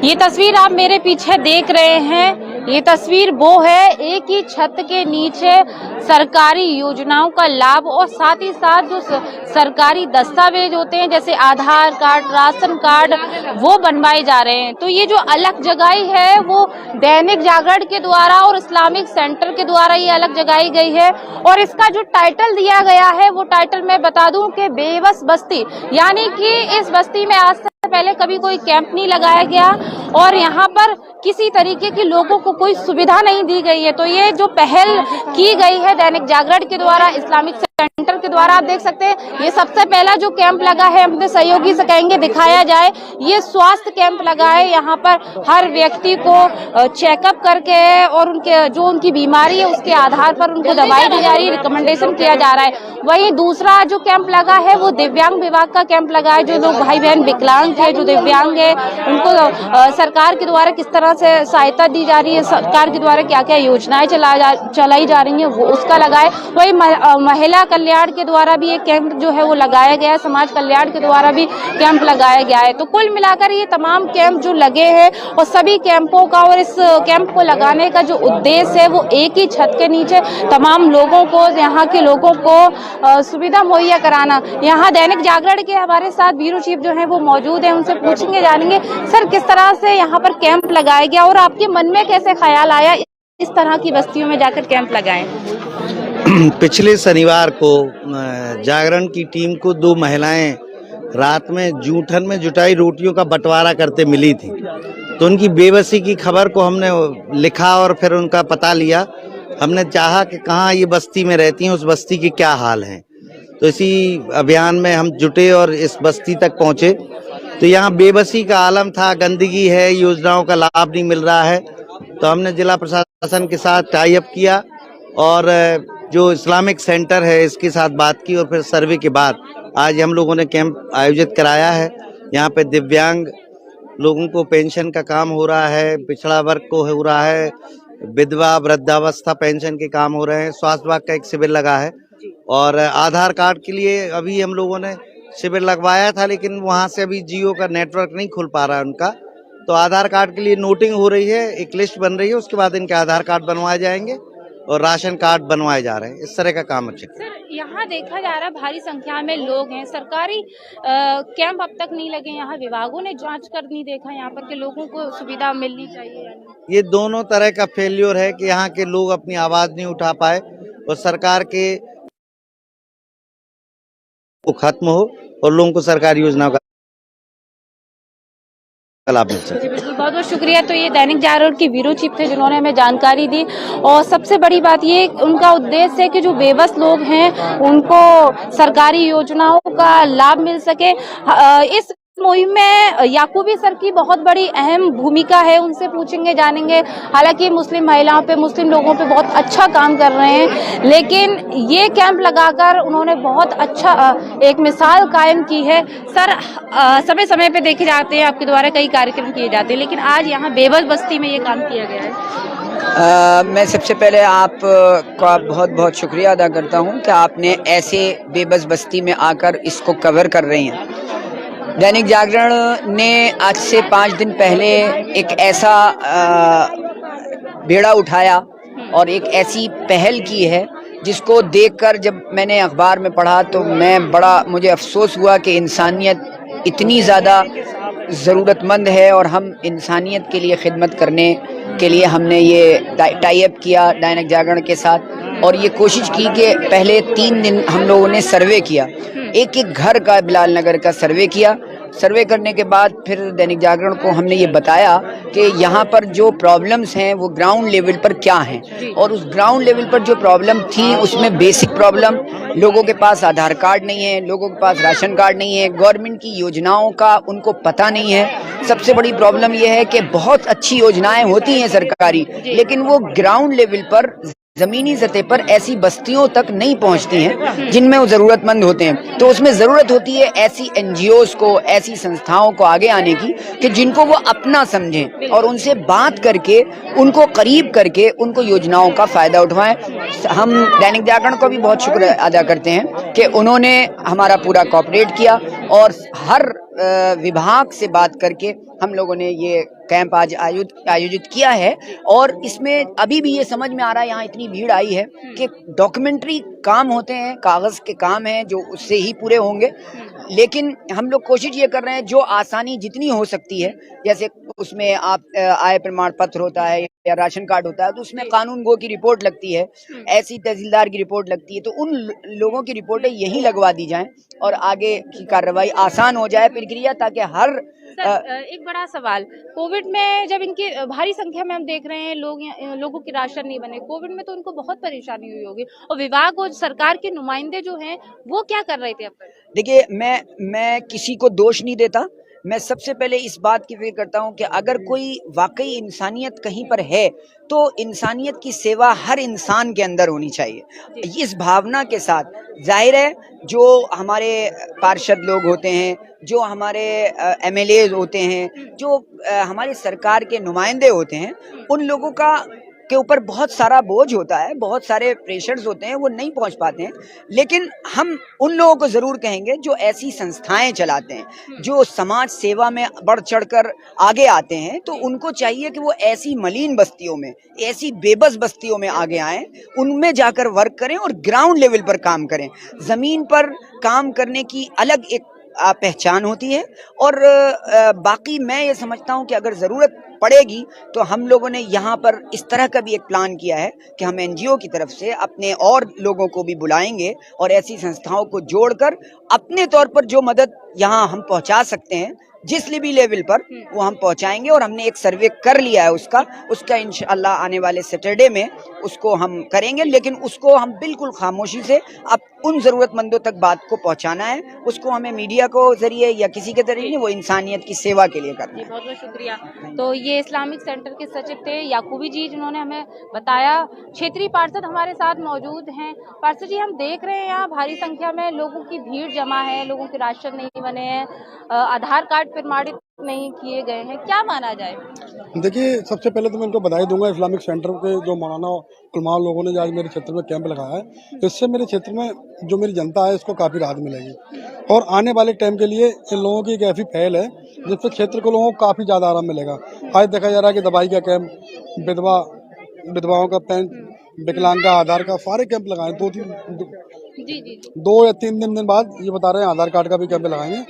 ये तस्वीर आप मेरे पीछे देख रहे हैं, ये तस्वीर वो है एक ही छत के नीचे सरकारी योजनाओं का लाभ और साथ ही साथ जो सरकारी दस्तावेज होते हैं जैसे आधार कार्ड, राशन कार्ड, वो बनवाए जा रहे हैं। तो ये जो अलग जगाई है वो दैनिक जागरण के द्वारा और इस्लामिक सेंटर के द्वारा ये अलग जगाई गई है। और इसका जो टाइटल दिया गया है वो टाइटल मैं बता दूं कि बेबस बस्ती, यानी कि इस बस्ती में आज से पहले कभी कोई कैंप नहीं लगाया गया और यहाँ पर किसी तरीके की लोगों को कोई सुविधा नहीं दी गई है। तो ये जो पहल की गई है दैनिक जागरण के द्वारा, इस्लामिक सेंटर के द्वारा, आप देख सकते हैं ये सबसे पहला जो कैंप लगा है, अपने सहयोगी से कहेंगे दिखाया जाए, ये स्वास्थ्य कैंप लगा है। यहाँ पर हर व्यक्ति को चेकअप करके और उनके जो उनकी बीमारी है उसके आधार पर उनको दवाई दी जा रही है, रिकमेंडेशन किया जा रहा है। वही दूसरा जो कैंप लगा है वो दिव्यांग विभाग का कैंप लगा है। जो लोग भाई बहन विकलांग है, जो दिव्यांग है, उनको सरकार के द्वारा किस तरह से सहायता दी जा रही है, सरकार के द्वारा क्या क्या योजनाएं चलाई जा रही है, वो उसका लगा है। वही महिला कल्याण के द्वारा भी एक कैंप जो है वो लगाया गया है, समाज कल्याण के द्वारा भी कैंप लगाया गया है। तो कुल मिलाकर ये तमाम कैंप जो लगे हैं और सभी कैंपों का और इस कैंप को लगाने का जो उद्देश्य है वो एक ही छत के नीचे तमाम लोगों को, यहाँ के लोगों को सुविधा मुहैया कराना। यहाँ दैनिक जागरण के हमारे साथ ब्यूरो चीफ जो है वो मौजूद है, उनसे पूछेंगे, जानेंगे सर किस तरह से यहाँ पर कैंप लगाया गया और आपके मन में कैसे ख्याल आया इस तरह की बस्तियों में जाकर कैंप लगाएं। पिछले शनिवार को जागरण की टीम को 2 महिलाएं रात में जूठन में जुटाई रोटियों का बंटवारा करते मिली थी। तो उनकी बेबसी की खबर को हमने लिखा और फिर उनका पता लिया। हमने चाहा कि कहाँ ये बस्ती में रहती हैं, उस बस्ती की क्या हाल है। तो इसी अभियान में हम जुटे और इस बस्ती तक पहुँचे। तो यहाँ बेबसी का आलम था, गंदगी है, योजनाओं का लाभ नहीं मिल रहा है। तो हमने जिला प्रशासन के साथ टाई अप किया और जो इस्लामिक सेंटर है इसके साथ बात की और फिर सर्वे के बाद आज हम लोगों ने कैंप आयोजित कराया है। यहाँ पे दिव्यांग लोगों को पेंशन का काम हो रहा है, पिछड़ा वर्ग को हो रहा है, विधवा वृद्धावस्था पेंशन के काम हो रहे हैं, स्वास्थ्य विभाग का एक शिविर लगा है और आधार कार्ड के लिए अभी हम लोगों ने शिविर लगवाया था, लेकिन वहाँ से अभी जियो का नेटवर्क नहीं खुल पा रहा है उनका। तो आधार कार्ड के लिए नोटिंग हो रही है, एक लिस्ट बन रही है, उसके बाद इनके आधार कार्ड बनवाए जाएंगे और राशन कार्ड बनवाए जा रहे हैं। इस तरह का काम अच्छा है। सर यहाँ देखा जा रहा है भारी संख्या में लोग हैं, सरकारी कैंप अब तक नहीं लगे, यहाँ विभागों ने जांच कर नहीं देखा यहाँ पर के लोगों को सुविधा मिलनी चाहिए या नहीं। ये दोनों तरह का फेल्योर है कि यहाँ के लोग अपनी आवाज नहीं उठा पाए और सरकार के को खत्म हो और लोगों को सरकारी योजनाओं का लाभ मिल सके। बिल्कुल, बहुत बहुत शुक्रिया। तो ये दैनिक जागरण की ब्यूरो चीफ थे जिन्होंने हमें जानकारी दी और सबसे बड़ी बात ये उनका उद्देश्य है कि जो बेबस लोग हैं उनको सरकारी योजनाओं का लाभ मिल सके। इस मुहिम में याकूबी सर की बहुत बड़ी अहम भूमिका है, उनसे पूछेंगे, जानेंगे। हालांकि मुस्लिम महिलाओं पे, मुस्लिम लोगों पे बहुत अच्छा काम कर रहे हैं, लेकिन ये कैंप लगाकर उन्होंने बहुत अच्छा एक मिसाल कायम की है। सर समय समय पे देखे जाते हैं आपके द्वारा कई कार्यक्रम किए जाते हैं, लेकिन आज यहाँ बेबस बस्ती में ये काम किया गया है। मैं सबसे पहले आपका बहुत बहुत शुक्रिया अदा करता हूँ कि आपने ऐसे बेबस बस्ती में आकर इसको कवर कर रही हैं। दैनिक जागरण ने आज से 5 दिन पहले एक ऐसा बेड़ा उठाया और एक ऐसी पहल की है जिसको देखकर जब मैंने अखबार में पढ़ा तो मुझे अफसोस हुआ कि इंसानियत इतनी ज़्यादा ज़रूरतमंद है और हम इंसानियत के लिए खिदमत करने के लिए हमने ये टाई अप किया दैनिक जागरण के साथ और ये कोशिश की कि पहले 3 दिन हम लोगों ने सर्वे किया, एक एक घर का बिलाल नगर का सर्वे किया। सर्वे करने के बाद फिर दैनिक जागरण को हमने ये बताया कि यहाँ पर जो प्रॉब्लम्स हैं वो ग्राउंड लेवल पर क्या हैं और उस ग्राउंड लेवल पर जो प्रॉब्लम थी उसमें बेसिक प्रॉब्लम, लोगों के पास आधार कार्ड नहीं है, लोगों के पास राशन कार्ड नहीं है, गवर्नमेंट की योजनाओं का उनको पता नहीं है। सबसे बड़ी प्रॉब्लम ये है कि बहुत अच्छी योजनाएं होती हैं सरकारी, लेकिन वो ग्राउंड लेवल पर, जमीनी सतह पर ऐसी बस्तियों तक नहीं पहुंचती हैं जिनमें वो जरूरतमंद होते हैं। तो उसमें जरूरत होती है ऐसी एनजीओज को, ऐसी संस्थाओं को आगे आने की कि जिनको वो अपना समझें और उनसे बात करके, उनको करीब करके उनको योजनाओं का फायदा उठवाएं। हम दैनिक जागरण को भी बहुत शुक्र अदा करते हैं कि उन्होंने हमारा पूरा कोऑपरेट किया और हर विभाग से बात करके हम लोगों ने ये कैंप आज आयोजित किया है। और इसमें अभी भी ये समझ में आ रहा है, यहाँ इतनी भीड़ आई है कि डॉक्यूमेंट्री काम होते हैं, कागज के काम हैं जो उससे ही पूरे होंगे, लेकिन हम लोग कोशिश ये कर रहे हैं जो आसानी जितनी हो सकती है, जैसे उसमें आप आय प्रमाण पत्र होता है या राशन कार्ड होता है तो उसमें कानून गो की रिपोर्ट लगती है, ऐसी तहसीलदार की रिपोर्ट लगती है, तो उन लोगों की रिपोर्टें यहीं लगवा दी जाएं और आगे की कार्रवाई आसान हो जाए प्रक्रिया, ताकि हर सर, एक बड़ा सवाल, कोविड में जब इनकी भारी संख्या में हम देख रहे हैं लोगों के राशन नहीं बने, कोविड में तो उनको बहुत परेशानी हुई होगी, और विभाग और सरकार के नुमाइंदे जो हैं वो क्या कर रहे थे अब तक? देखिए, मैं किसी को दोष नहीं देता, मैं सबसे पहले इस बात की फिक्र करता हूं कि अगर कोई वाकई इंसानियत कहीं पर है तो इंसानियत की सेवा हर इंसान के अंदर होनी चाहिए। इस भावना के साथ जाहिर है जो हमारे पार्षद लोग होते हैं, जो हमारे एमएलए होते हैं, जो हमारी सरकार के नुमाइंदे होते हैं, उन लोगों का के ऊपर बहुत सारा बोझ होता है, बहुत सारे प्रेशर्स होते हैं, वो नहीं पहुंच पाते हैं। लेकिन हम उन लोगों को ज़रूर कहेंगे जो ऐसी संस्थाएं चलाते हैं, जो समाज सेवा में बढ़ चढ़कर आगे आते हैं, तो उनको चाहिए कि वो ऐसी मलिन बस्तियों में, ऐसी बेबस बस्तियों में आगे आएं, उनमें जाकर वर्क करें और ग्राउंड लेवल पर काम करें। ज़मीन पर काम करने की अलग एक पहचान होती है। और बाकी मैं ये समझता हूँ कि अगर ज़रूरत पड़ेगी तो हम लोगों ने यहाँ पर इस तरह का भी एक प्लान किया है कि हम एनजीओ की तरफ से अपने और लोगों को भी बुलाएंगे और ऐसी संस्थाओं को जोड़कर अपने तौर पर जो मदद यहाँ हम पहुँचा सकते हैं जिस भी लेवल पर, वो हम पहुँचाएंगे। और हमने एक सर्वे कर लिया है उसका इंशाअल्लाह आने वाले सैटरडे में उसको हम करेंगे, लेकिन उसको हम बिल्कुल खामोशी से अब उन ज़रूरतमंदों तक बात को पहुँचाना है। उसको हमें मीडिया को जरिए या किसी के जरिए नहीं, वो इंसानियत की सेवा के लिए करना है। बहुत बहुत शुक्रिया। तो ये इस्लामिक सेंटर के सचिव थे याकूबी जी, जिन्होंने हमें बताया। क्षेत्रीय पार्षद हमारे साथ मौजूद हैं। पार्षद जी, हम देख रहे हैं यहाँ भारी संख्या में लोगों की भीड़ जमा है, लोगों के राशन नहीं बने हैं, आधार कार्ड प्रमाणित नहीं किए गए हैं, क्या माना जाए? देखिए, सबसे पहले तो मैं इनको बधाई दूंगा इस्लामिक सेंटर के जो मौलाना उलमा लोगों ने आज मेरे क्षेत्र में कैंप लगाया है, इससे मेरे क्षेत्र में जो मेरी जनता है इसको काफ़ी राहत मिलेगी और आने वाले टाइम के लिए इन लोगों की एक ऐसी पहल है जिससे क्षेत्र के लोगों को काफ़ी ज़्यादा आराम मिलेगा। आज देखा जा रहा है कि दवाई का कैंप, विधवाओं का पेंट, विकलांग का आधार का, सारे कैंप लगाए। दो या तीन दिन बाद ये बता रहे हैं आधार कार्ड का भी कैंप लगाएंगे।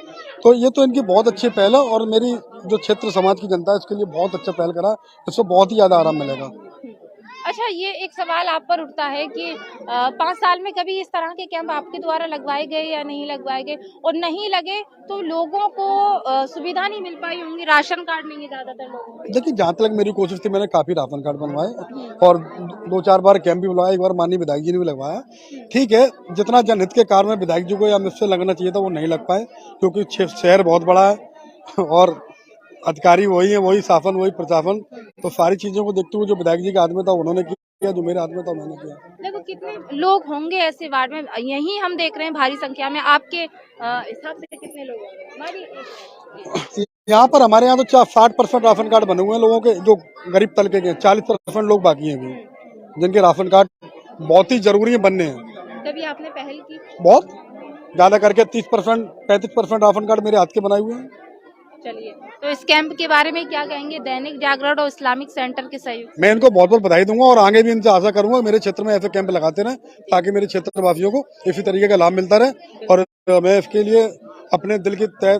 तो ये तो इनकी बहुत अच्छी पहल है और मेरी जो क्षेत्र समाज की जनता है इसके लिए बहुत अच्छा पहल करा, इससे बहुत ही ज़्यादा आराम मिलेगा। अच्छा, ये एक सवाल आप पर उठता है कि 5 साल में कभी इस तरह के कैंप आपके द्वारा लगवाए गए या नहीं लगवाए गए, और नहीं लगे तो लोगों को सुविधा नहीं मिल पाई होंगी, राशन कार्ड नहीं है ज़्यादातर लोगों को? देखिए, जहाँ तक मेरी कोशिश थी मैंने काफ़ी राशन कार्ड बनवाए और 2-4 बार कैंप भी बुलवाया, एक बार माननीय विधायक जी ने भी लगवाया। ठीक है, जितना जनहित के कार्य में विधायक जी को या मुझसे लगना चाहिए था वो नहीं लग पाए, क्योंकि शहर बहुत बड़ा है और अधिकारी वही है, वही शासन, वही प्रशासन, तो सारी चीज़ों को देखते हुए जो विधायक जी के हाथ में था उन्होंने किया, जो मेरे हाथ में था मैंने किया। देखो कितने लोग होंगे ऐसे वार्ड में, यही हम देख रहे हैं भारी संख्या में, आपके हिसाब से कितने लोग होंगे? यहाँ पर हमारे यहाँ तो 60% राशन कार्ड बने हुए हैं लोगों के, जो गरीब तबके के, 40% लोग बाकी हैं अभी, जिनके राशन कार्ड बहुत ही जरूरी है बनने हैं। तभी आपने पहल की? बहुत ज़्यादा करके 30%, 35% राशन कार्ड मेरे हाथ के बनाए हुए हैं। चलिए, तो इस कैंप के बारे में क्या कहेंगे दैनिक जागरण और इस्लामिक सेंटर के सहयोग? मैं इनको बहुत बहुत बधाई दूंगा और आगे भी इनसे आशा करूंगा मेरे क्षेत्र में ऐसे कैंप लगाते रहें ताकि मेरे क्षेत्र वासियों को इसी तरीके का लाभ मिलता रहे। और मैं इसके लिए अपने दिल की तय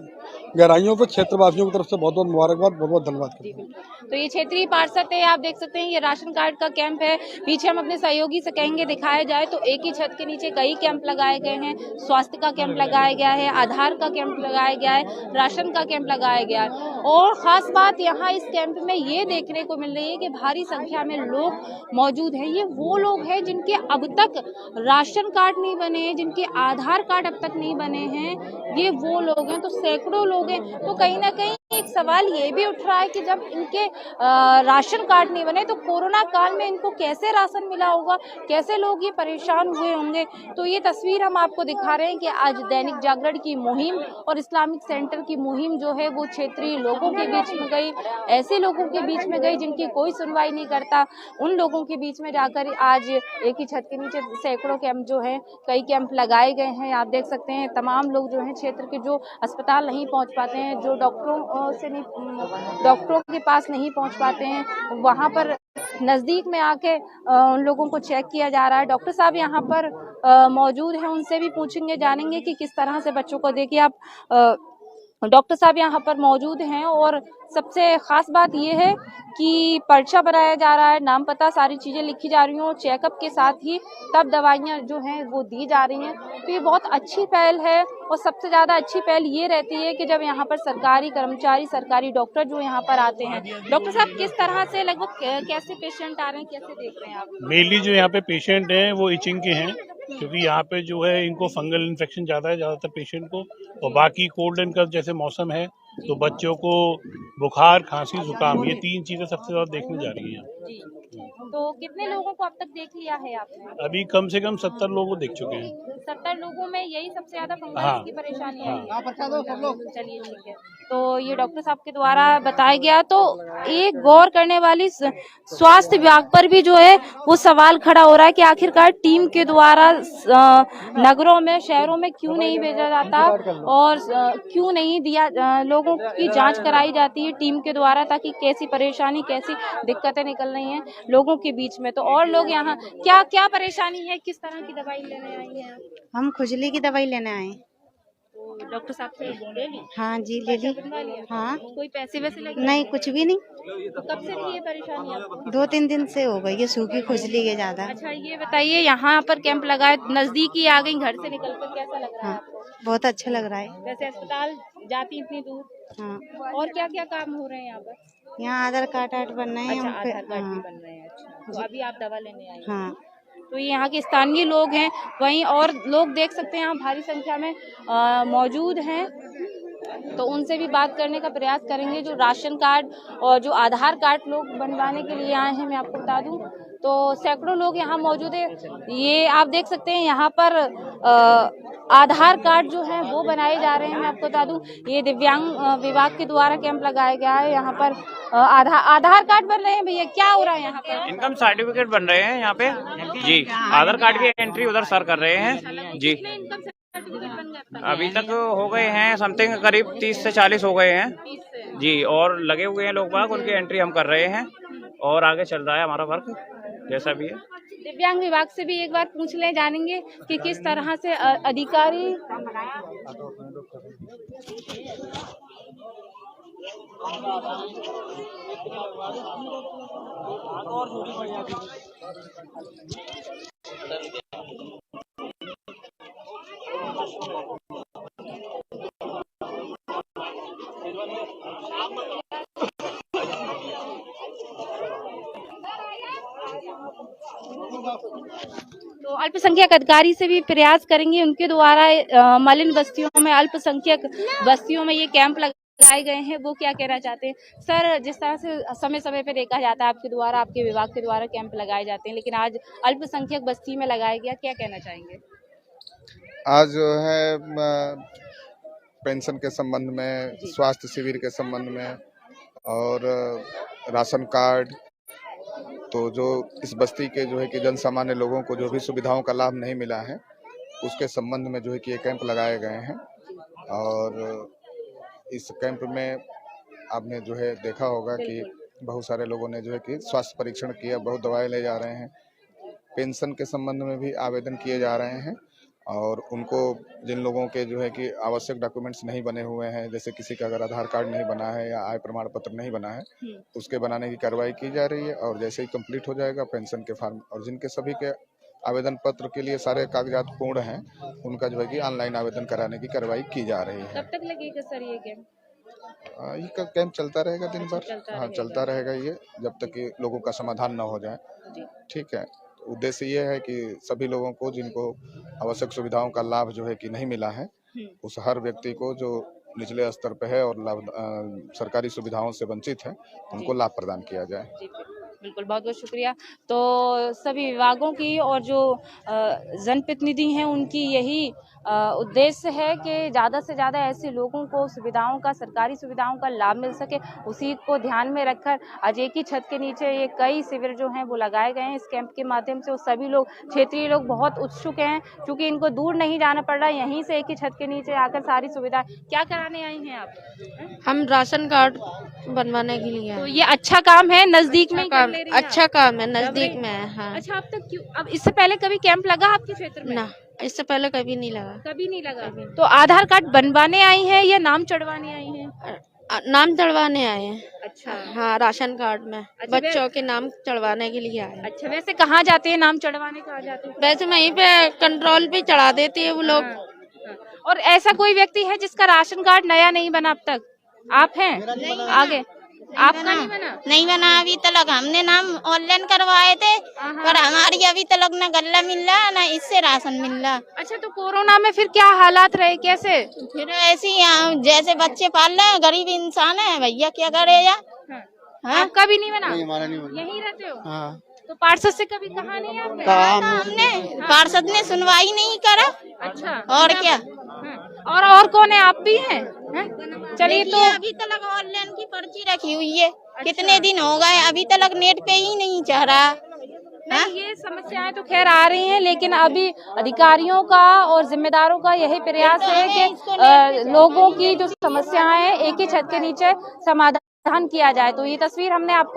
गहराइयों से क्षेत्रवासियों की तरफ से बहुत बहुत मुबारकबाद, बहुत बहुत धन्यवाद करता हूँ। तो ये क्षेत्रीय पार्षद है, आप देख सकते हैं ये राशन कार्ड का कैंप है। पीछे हम अपने सहयोगी से कहेंगे दिखाया जाए तो एक ही छत के नीचे कई कैंप लगाए गए हैं। स्वास्थ्य का कैंप लगाया गया है, आधार का कैंप लगाया गया है, राशन का कैंप लगाया गया है। और खास बात यहाँ इस कैंप में ये देखने को मिल रही है कि भारी संख्या में लोग मौजूद हैं। ये वो लोग हैं जिनके अब तक राशन कार्ड नहीं बने, जिनके आधार कार्ड अब तक नहीं बने हैं, ये वो लोग हैं। तो सैकड़ों लोग हैं। तो कहीं ना कहीं एक सवाल ये भी उठ रहा है कि जब इनके राशन कार्ड नहीं बने तो कोरोना काल में इनको कैसे राशन मिला होगा, कैसे लोग ये परेशान हुए होंगे। तो ये तस्वीर हम आपको दिखा रहे हैं कि आज दैनिक जागरण की मुहिम और इस्लामिक सेंटर की मुहिम जो है वो क्षेत्रीय लोगों के बीच में गई, ऐसे लोगों के बीच में गई जिनकी कोई सुनवाई नहीं करता, उन लोगों के बीच में जाकर आज एक ही छत के नीचे सैकड़ों कैंप जो है, कई कैंप लगाए गए हैं। आप देख सकते हैं तमाम लोग जो हैं क्षेत्र के जो अस्पताल नहीं पहुंच पाते हैं, जो डॉक्टरों के पास नहीं पहुंच पाते हैं, वहां पर नजदीक में आके उन लोगों को चेक किया जा रहा है। डॉक्टर साहब यहाँ पर मौजूद हैं, उनसे भी पूछेंगे, जानेंगे कि किस तरह से बच्चों को देखिए आप डॉक्टर साहब यहाँ पर मौजूद हैं। और सबसे खास बात ये है कि पर्चा बनाया जा रहा है, नाम पता सारी चीजें लिखी जा रही हैं, चेकअप के साथ ही तब दवाइयाँ जो हैं वो दी जा रही हैं। तो ये बहुत अच्छी पहल है। और सबसे ज्यादा अच्छी पहल ये रहती है कि जब यहाँ पर सरकारी कर्मचारी, सरकारी डॉक्टर जो यहाँ पर आते हैं। डॉक्टर साहब किस तरह से लगभग कैसे पेशेंट आ रहे हैं, कैसे देख रहे हैं आप? मेनली जो यहाँ पे पेशेंट हैं वो इचिंग के हैं, क्योंकि यहाँ पे जो है इनको फंगल इन्फेक्शन ज़्यादा है ज़्यादातर पेशेंट को, और बाकी कोल्ड एंड कफ जैसे मौसम है तो बच्चों को बुखार, खांसी, जुकाम, ये 3 चीज़ें सबसे ज़्यादा देखने जा रही हैं। जी। तो कितने लोगों को अब तक देख लिया है आपने? अभी कम से कम 70 लोग को देख चुके हैं। 70 लोगों में यही सबसे ज्यादा फंगस हाँ। की परेशानी है। चलिए ठीक है। तो ये डॉक्टर साहब के द्वारा बताया गया। तो एक गौर करने वाली स्वास्थ्य विभाग पर भी जो है वो सवाल खड़ा हो रहा है कि आखिरकार टीम के द्वारा नगरों में, शहरों में क्यों नहीं भेजा जाता और क्यों नहीं दिया, लोगों की जांच कराई जाती है टीम के द्वारा, ताकि कैसी परेशानी, कैसी दिक्कतें निकल रही हैं लोगों के बीच में। तो और लोग यहाँ क्या क्या परेशानी है, किस तरह की दवाई लेने आई हैं? हम खुजली की दवाई लेने आए। तो डॉक्टर साहब से ले ली? हाँ जी, ले ली। हाँ। कोई पैसे वैसे लगे? नहीं, कुछ भी नहीं। तो कब से थी ये परेशानी आपको? 2-3 दिन से हो गई है, सूखी खुजली है ज्यादा। अच्छा, ये बताइए, यहाँ पर कैंप लगा है, नजदीक ही आ गई, घर से निकलकर कैसा लग रहा है हाँ, आपको? बहुत अच्छा लग रहा है। वैसे अस्पताल जाती इतनी दूर, हाँ, और क्या क्या काम हो रहे हैं यहाँ पर? यहाँ आधार कार्ड बन रहे हैं। अच्छा, हम पे- आधार कार्ड भी हाँ, बन रहे हैं। अच्छा, तो अभी आप दवा लेने आए हैं। हाँ। तो ये यहाँ के स्थानीय लोग हैं, वहीं और लोग देख सकते हैं यहाँ भारी संख्या में मौजूद हैं। तो उनसे भी बात करने का प्रयास करेंगे, जो राशन कार्ड और जो आधार कार्ड लोग बनवाने के लिए आए हैं। मैं आपको बता दूं तो सैकड़ों लोग यहाँ मौजूद है। ये आप देख सकते हैं यहाँ पर आधार कार्ड जो है वो बनाए जा रहे हैं। मैं आपको बता दूं ये दिव्यांग विभाग के द्वारा कैंप लगाया गया है। यहाँ पर आधार कार्ड बन रहे हैं। भैया क्या हो रहा है यहाँ पर? इनकम सर्टिफिकेट बन रहे हैं यहाँ पे जी। आधार कार्ड की एंट्री उधर सर कर रहे हैं जी। इनकम सर्टिफिकेट बन गया? अभी तक हो गए हैं समथिंग करीब 30 से 40 हो गए हैं जी, और लगे हुए हैं लोग बाग, उनकी एंट्री हम कर रहे हैं और आगे चल रहा है हमारा वर्क जैसा भी है। दिव्यांग विभाग से भी एक बार पूछ ले, जानेंगे कि किस तरह से अधिकारी तो अल्पसंख्यक अधिकारी से भी प्रयास करेंगे, उनके द्वारा मलिन बस्तियों में, अल्पसंख्यक बस्तियों में ये कैंप लगाए गए हैं, वो क्या कहना चाहते हैं। सर, जिस तरह से समय समय पे देखा जाता है आपके द्वारा, आपके विभाग के द्वारा कैंप लगाए जाते हैं, लेकिन आज अल्पसंख्यक बस्ती में लगाया गया, क्या कहना चाहेंगे? आज जो है पेंशन के संबंध में, स्वास्थ्य शिविर के संबंध में और राशन कार्ड, तो जो इस बस्ती के जो है कि जन सामान्य लोगों को जो भी सुविधाओं का लाभ नहीं मिला है, उसके संबंध में जो है कि ये कैंप लगाए गए हैं। और इस कैंप में आपने जो है देखा होगा कि बहुत सारे लोगों ने जो है कि स्वास्थ्य परीक्षण किया, बहुत दवाएं ले जा रहे हैं। पेंशन के संबंध में भी आवेदन किए जा रहे हैं और उनको, जिन लोगों के जो है कि आवश्यक डॉक्यूमेंट्स नहीं बने हुए हैं, जैसे किसी का अगर आधार कार्ड नहीं बना है या आय प्रमाण पत्र नहीं बना है, उसके बनाने की कार्रवाई की जा रही है। और जैसे ही कंप्लीट हो जाएगा पेंशन के फॉर्म, और जिनके सभी के आवेदन पत्र के लिए सारे कागजात पूर्ण हैं, उनका जो है कि ऑनलाइन आवेदन कराने की कार्रवाई की जा रही है। कब तक लगेगा सर ये कैंप? ये कैंप चलता रहेगा दिन भर। हाँ, चलता रहेगा ये, जब तक कि लोगों का समाधान न हो जाए। ठीक है, उद्देश्य ये है कि सभी लोगों को, जिनको आवश्यक सुविधाओं का लाभ जो है कि नहीं मिला है, उस हर व्यक्ति को जो निचले स्तर पे है और लाभ सरकारी सुविधाओं से वंचित है, उनको लाभ प्रदान किया जाए। बिल्कुल, बहुत बहुत शुक्रिया। तो सभी विभागों की और जो जनप्रतिनिधि हैं उनकी यही उद्देश्य है कि ज़्यादा से ज़्यादा ऐसे लोगों को सुविधाओं का, सरकारी सुविधाओं का लाभ मिल सके, उसी को ध्यान में रखकर आज एक ही छत के नीचे ये कई शिविर जो हैं वो लगाए गए हैं। इस कैंप के माध्यम से सभी लोग, क्षेत्रीय लोग बहुत उत्सुक हैं क्योंकि इनको दूर नहीं जाना पड़ रहा, यहीं से एक ही छत के नीचे आकर सारी सुविधा। क्या कराने आई हैं आप? हम राशन कार्ड बनवाने के लिए तो ये अच्छा काम है, नजदीक में ही कर ले रही हैं आप? अच्छा काम है, नजदीक में है। हाँ। अच्छा, अब तक क्यों, अब इससे पहले कभी कैंप लगा आपके क्षेत्र में? ना, इससे पहले कभी नहीं लगा। कभी नहीं लगा। तो आधार कार्ड बनवाने आई हैं या नाम चढ़वाने आई हैं? नाम चढ़वाने आए हैं। अच्छा। हाँ, राशन कार्ड में बच्चों के नाम चढ़वाने के लिए आए हैं। अच्छा, वैसे कहाँ जाते हैं नाम चढ़वाने, कहाँ जाते हैं? वैसे वहीं पे कंट्रोल पे चढ़ा देते हैं वो लोग। हाँ। और ऐसा कोई व्यक्ति है जिसका राशन कार्ड नया नहीं बना अब तक? आप हैं आगे? आपका नहीं बना? नहीं बना अभी तक। हमने नाम ऑनलाइन करवाए थे पर हमारी अभी तक न गल्ला मिल रहा न इससे राशन मिल रहा। अच्छा, तो कोरोना में फिर क्या हालात रहे, कैसे? फिर ऐसे ही जैसे बच्चे पाल रहे हैं, गरीब इंसान है भैया, क्या करेगा। हाँ? आपका भी नहीं बना? नहीं, हमारा नहीं बना। यहीं रहते हो? हाँ। तो पार्षद से कभी कहा नहीं आपने? हमने पार्षद ने सुनवाई नहीं करा। अच्छा, और क्या। और कौन है, आप भी हैं? चलिए, तो अभी तक ऑनलाइन की पर्ची रखी हुई है। कितने दिन हो गए अभी तक नेट पे ही नहीं चढ़ रहा। नहीं, ये समस्याएं तो खैर आ रही हैं, लेकिन अभी अधिकारियों का और जिम्मेदारों का यही प्रयास है कि लोगों की जो समस्याएं हैं एक ही छत के नीचे समाधान किया जाए। तो ये तस्वीर हमने आपको